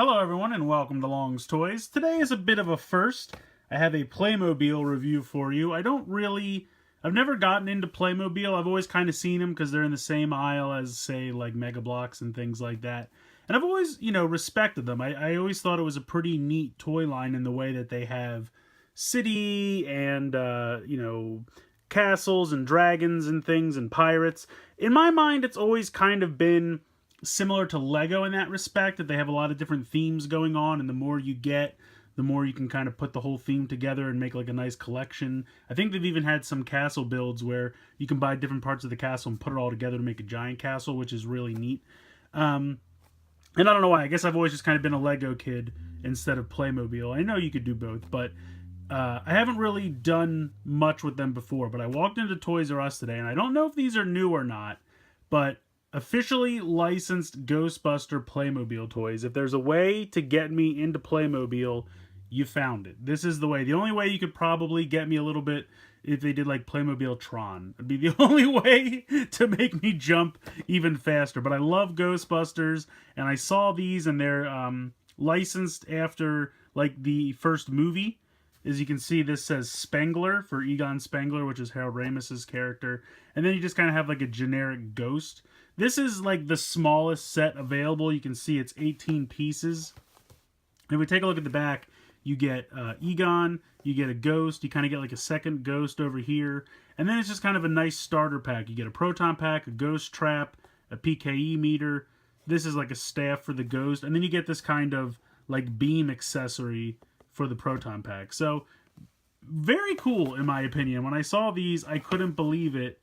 Hello everyone and welcome to Long's Toys. Today is a bit of a first. I have a Playmobil review for you. I've never gotten into Playmobil. I've always kind of seen them because they're in the same aisle as, say, like Mega Bloks and things like that. And I've always, respected them. I always thought it was a pretty neat toy line in the way that they have city and, castles and dragons and things and pirates. In my mind, it's always kind of been similar to Lego in that respect, that they have a lot of different themes going on, and the more you get, the more you can kind of put the whole theme together and make like a nice collection. I think they've even had some castle builds where you can buy different parts of the castle and put it all together to make a giant castle, which is really neat. And I don't know why. I guess I've always just kind of been a Lego kid instead of Playmobil. I know you could do both, but I haven't really done much with them before. But I walked into Toys R Us today, and I don't know if these are new or not, but officially licensed Ghostbuster Playmobil toys. If there's a way to get me into Playmobil, you found it. This is the way. The only way you could probably get me a little bit if they did like Playmobil Tron. It'd be the only way to make me jump even faster. But I love Ghostbusters, and I saw these, and they're licensed after like the first movie. As you can see, this says Spengler for Egon Spengler, which is Harold Ramis's character. And then you just kind of have like a generic ghost. This is like the smallest set available. You can see it's 18 pieces. If we take a look at the back, you get Egon, you get a ghost, you kind of get like a second ghost over here. And then it's just kind of a nice starter pack. You get a proton pack, a ghost trap, a PKE meter. This is like a staff for the ghost. And then you get this kind of like beam accessory for the proton pack. So very cool in my opinion. When I saw these, I couldn't believe it,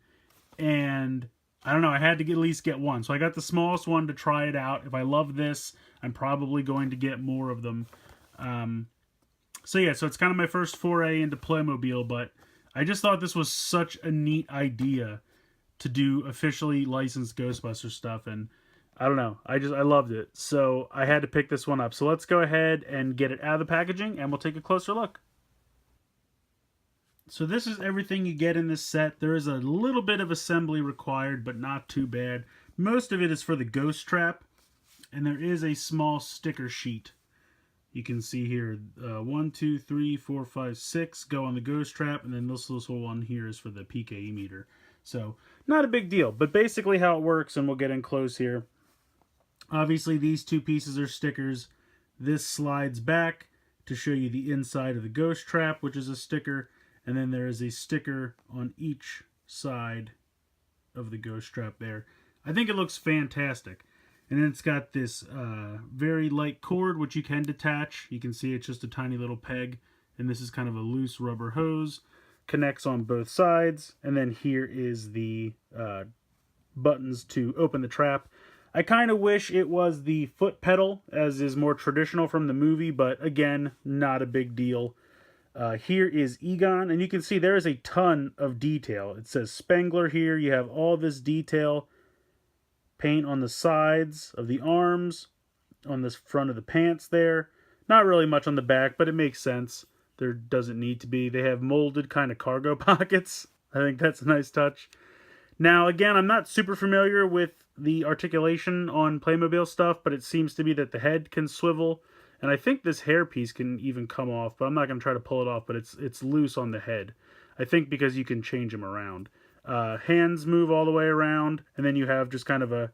and I don't know, I had to at least get one. So I got the smallest one to try it out. If I love this, I'm probably going to get more of them. So it's kind of my first foray into Playmobil, but I just thought this was such a neat idea to do officially licensed Ghostbuster stuff, and I don't know. I loved it. So I had to pick this one up. So let's go ahead and get it out of the packaging, and we'll take a closer look. So this is everything you get in this set. There is a little bit of assembly required, but not too bad. Most of it is for the ghost trap, and there is a small sticker sheet. You can see here, 1, 2, 3, 4, 5, 6 go on the ghost trap, and then this little one here is for the PKE meter. So not a big deal, but basically how it works, and we'll get in close here. Obviously, these two pieces are stickers. This slides back to show you the inside of the ghost trap, which is a sticker. And then there is a sticker on each side of the ghost trap there. I think it looks fantastic. And then it's got this very light cord, which you can detach. You can see it's just a tiny little peg. And this is kind of a loose rubber hose. Connects on both sides. And then here is the buttons to open the trap. I kind of wish it was the foot pedal, as is more traditional from the movie, but again, not a big deal. Here is Egon, and you can see there is a ton of detail. It says Spengler here. You have all this detail. Paint on the sides of the arms, on the front of the pants there. Not really much on the back, but it makes sense. There doesn't need to be. They have molded kind of cargo pockets. I think that's a nice touch. Now, again, I'm not super familiar with the articulation on Playmobil stuff, but it seems to be that the head can swivel, and I think this hairpiece can even come off, but I'm not going to try to pull it off, but it's loose on the head. I think because you can change them around. Hands move all the way around, and then you have just kind of a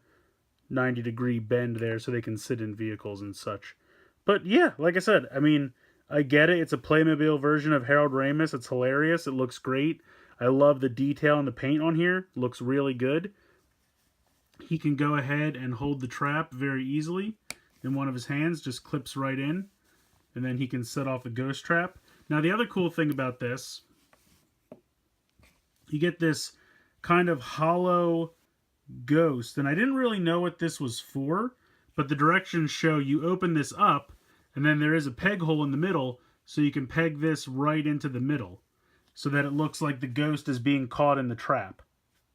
90-degree bend there so they can sit in vehicles and such. But yeah, like I said, I mean, I get it. It's a Playmobil version of Harold Ramis. It's hilarious. It looks great. I love the detail and the paint on here. It looks really good. He can go ahead and hold the trap very easily in one of his hands. Just clips right in. And then he can set off the ghost trap. Now the other cool thing about this, you get this kind of hollow ghost. And I didn't really know what this was for, but the directions show you open this up, and then there is a peg hole in the middle, so you can peg this right into the middle, so that it looks like the ghost is being caught in the trap.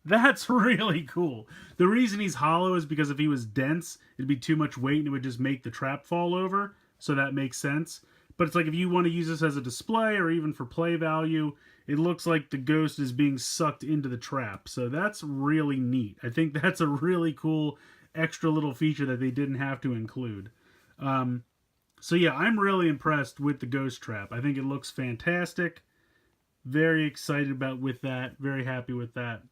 That's really cool. The reason he's hollow is because if he was dense, it'd be too much weight and it would just make the trap fall over. So that makes sense. But it's like if you want to use this as a display or even for play value, it looks like the ghost is being sucked into the trap. So that's really neat. I think that's a really cool extra little feature that they didn't have to include. So yeah, I'm really impressed with the Ghost Trap. I think it looks fantastic. Very excited about with that. Very happy with that.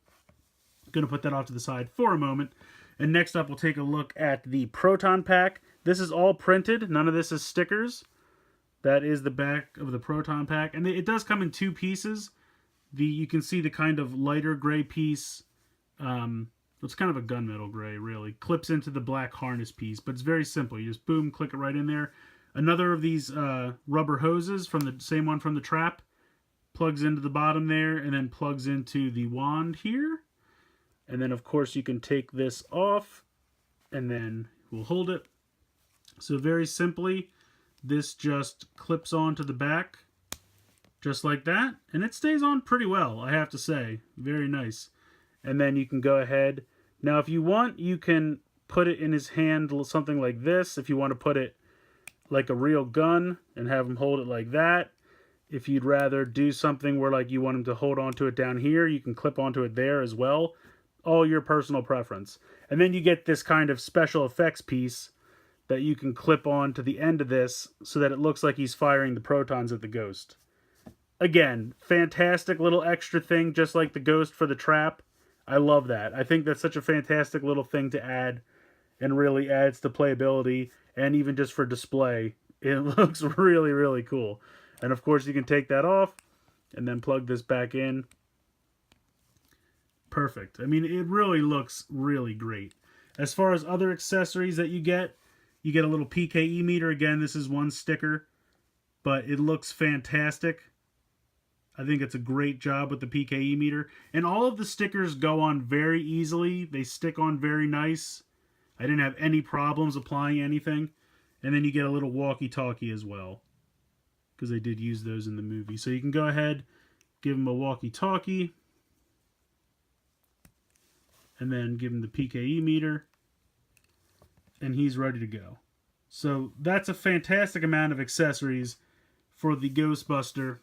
Gonna put that off to the side for a moment. And next up, we'll take a look at the Proton Pack. This is all printed. None of this is stickers. That is the back of the Proton Pack. And it does come in two pieces. You can see the kind of lighter gray piece. It's kind of a gunmetal gray, really. Clips into the black harness piece. But it's very simple. You just boom, click it right in there. Another of these rubber hoses from the same one from the trap. Plugs into the bottom there. And then plugs into the wand here. And then, of course, you can take this off. And then we'll hold it. So very simply, this just clips onto the back. Just like that. And it stays on pretty well, I have to say. Very nice. And then you can go ahead. Now, if you want, you can put it in his hand, something like this. If you want to put it like a real gun and have him hold it like that. If you'd rather do something where like you want him to hold onto it down here, you can clip onto it there as well. All your personal preference. And then you get this kind of special effects piece that you can clip on to the end of this so that it looks like he's firing the protons at the ghost. Again, fantastic little extra thing, just like the ghost for the trap. I love that. I think that's such a fantastic little thing to add, and really adds to playability, and even just for display. It looks really, really cool. And of course you can take that off, and then plug this back in. Perfect. I mean, it really looks really great. As far as other accessories that you get a little PKE meter. Again, this is one sticker, but it looks fantastic. I think it's a great job with the PKE meter. And all of the stickers go on very easily. They stick on very nice. I didn't have any problems applying anything. And then you get a little walkie-talkie as well, because they did use those in the movie. So you can go ahead, give him a walkie-talkie, and then give him the PKE meter, and he's ready to go. So that's a fantastic amount of accessories for the Ghostbuster.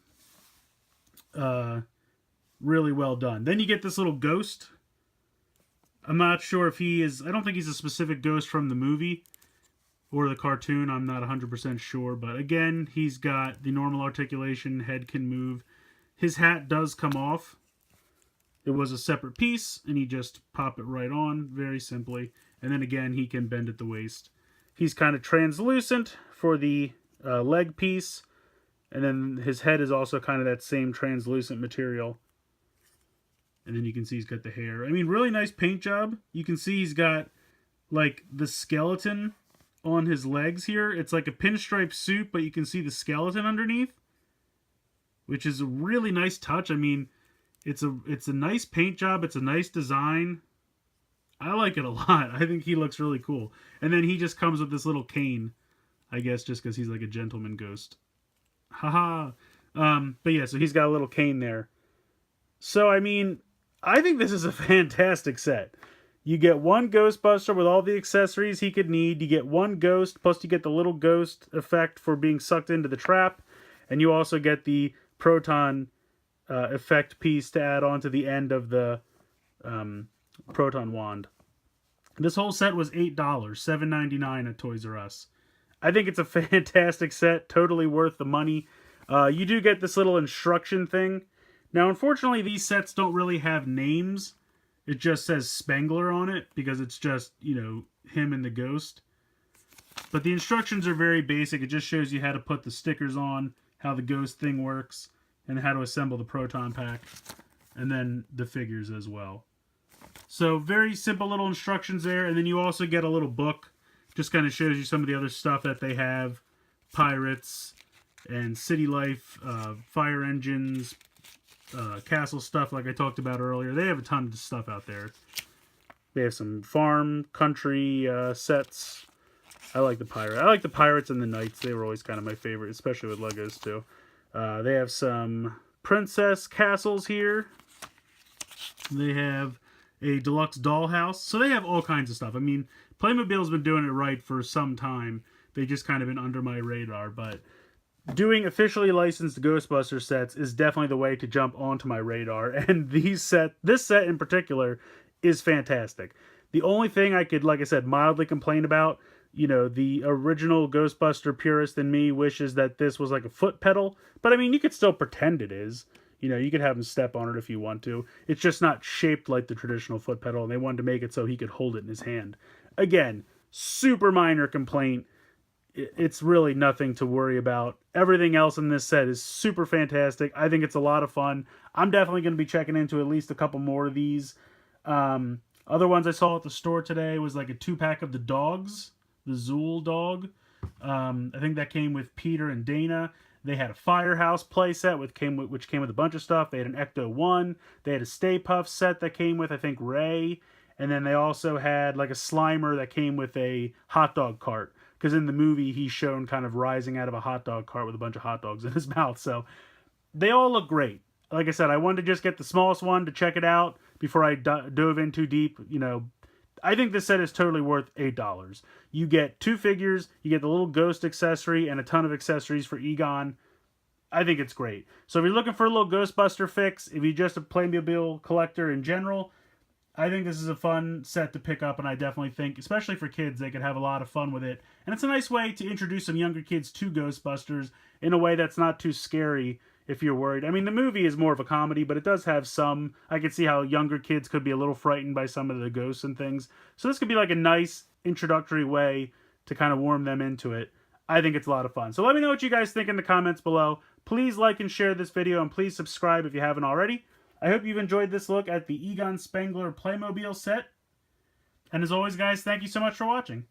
Really well done. Then you get this little ghost. I'm not sure if he is... I don't think he's a specific ghost from the movie or the cartoon. I'm not 100% sure. But again, he's got the normal articulation. Head can move. His hat does come off. It was a separate piece, and you just pop it right on very simply. And then again, he can bend at the waist. He's kind of translucent for the leg piece. And then his head is also kind of that same translucent material. And then you can see he's got the hair. I mean, really nice paint job. You can see he's got, like, the skeleton on his legs here. It's like a pinstripe suit, but you can see the skeleton underneath, which is a really nice touch. I mean, it's a nice paint job. It's a nice design. I like it a lot. I think he looks really cool. And then he just comes with this little cane, I guess, just because he's like a gentleman ghost. Haha. But yeah, so he's got a little cane there. So, I mean, I think this is a fantastic set. You get one Ghostbuster with all the accessories he could need. You get one ghost, plus you get the little ghost effect for being sucked into the trap. And you also get the proton effect piece to add on to the end of the proton wand. This whole set was $8, $7.99 at Toys R Us. I think it's a fantastic set, totally worth the money. You do get this little instruction thing. Now, unfortunately, these sets don't really have names. It just says Spengler on it, because it's just, you know, him and the ghost. But the instructions are very basic. It just shows you how to put the stickers on, how the ghost thing works, and how to assemble the proton pack, and then the figures as well. So, very simple little instructions there, and then you also get a little book. Just kind of shows you some of the other stuff that they have. Pirates and city life, fire engines, castle stuff like I talked about earlier. They have a ton of stuff out there. They have some farm, country sets. I like the pirate. I like the pirates and the knights. They were always kind of my favorite, especially with Legos too. They have some princess castles here. They have a deluxe dollhouse. So they have all kinds of stuff. I mean, Playmobil's been doing it right for some time. They've just kind of been under my radar, but doing officially licensed Ghostbuster sets is definitely the way to jump onto my radar, and this set in particular is fantastic. The only thing I could, like I said, mildly complain about, You know, the original Ghostbuster purist in me wishes that this was like a foot pedal, but I mean, you could still pretend it is. You know, you could have him step on it if you want to. It's just not shaped like the traditional foot pedal, and they wanted to make it so he could hold it in his hand. Again, super minor complaint. It's really nothing to worry about. Everything else in this set is super fantastic. I think it's a lot of fun. I'm definitely going to be checking into at least a couple more of these. Other ones I saw at the store today was like a 2-pack of the dogs, the Zool dog. I think that came with Peter and Dana. They had a Firehouse playset which came with a bunch of stuff. They had an Ecto 1. They had a Stay Puft set that came with, I think, Ray. And then they also had like a Slimer that came with a hot dog cart. Because in the movie, he's shown kind of rising out of a hot dog cart with a bunch of hot dogs in his mouth. So they all look great. Like I said, I wanted to just get the smallest one to check it out before I dove in too deep. You know, I think this set is totally worth $8. You get 2 figures, you get the little ghost accessory, and a ton of accessories for Egon. I think it's great. So if you're looking for a little Ghostbuster fix, if you're just a Playmobil collector in general, I think this is a fun set to pick up, and I definitely think, especially for kids, they could have a lot of fun with it. And it's a nice way to introduce some younger kids to Ghostbusters in a way that's not too scary if you're worried. I mean, the movie is more of a comedy, but it does have some... I can see how younger kids could be a little frightened by some of the ghosts and things. So this could be like a nice introductory way to kind of warm them into it. I think it's a lot of fun. So let me know what you guys think in the comments below. Please like and share this video, and please subscribe if you haven't already. I hope you've enjoyed this look at the Egon Spengler Playmobil set. And as always, guys, thank you so much for watching.